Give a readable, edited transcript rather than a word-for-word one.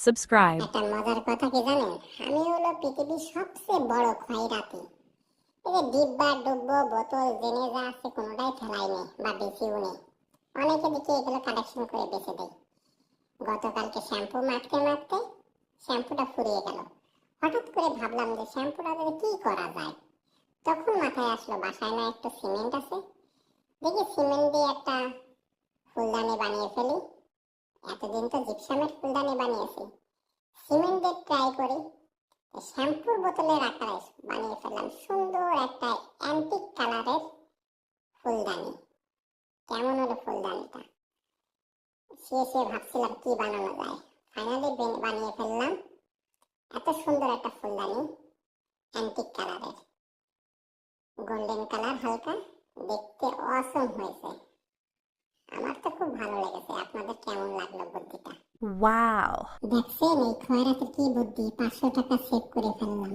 subscribe, একটা মজার কথা কি জানেন, আমি হলো পৃথিবীর সবচেয়ে বড় খয়রাতি। এই যে ডিব্বা ডুব্বো বোতল জেনে যা আছে কোনোটাই ফেলাই নেই বা বেশিও নেই। অনেকে দেখি এগুলো কালেকশন করে বেঁচে দেয়। গতকালকে শ্যাম্পু মাখতে মাখতে শ্যাম্পুটা ফুরিয়ে গেল। হঠাৎ করে ভাবলাম যে শ্যাম্পুটা দিয়ে কি করা যায়। তখন মাথায় আসলো বাসায় না একটু সিমেন্ট আছে, দেখি সিমেন্ট দিয়ে একটা ফুলদানি বানিয়ে ফেলি। এতদিন তো জিপসামের ফুলদানি বানিয়েছি, সিমেন্ট দিয়ে ট্রাই করি। শ্যাম্পুর বোতলের আকারে বানিয়ে ফেললাম সুন্দর একটা অ্যান্টিক কালারের ফুলদানি। কেমন হলো ফুলদানিটা? শুয়ে ভাবছিলাম কি বানানো যায়। ফাইনালি বানিয়ে ফেললাম এত সুন্দর একটা ফুলদানি, অ্যান্টিক কালারের, গোল্ডেন কালার হালকা, দেখতে অসম হয়েছে। আমার তো খুব ভালো লেগেছে। আপনাদের কেমন লাগলো বুদ্ধিটা? wow. দেখছেন এই খয়রাতের কি বুদ্ধি, 500 টাকা সেভ করে ফেললাম।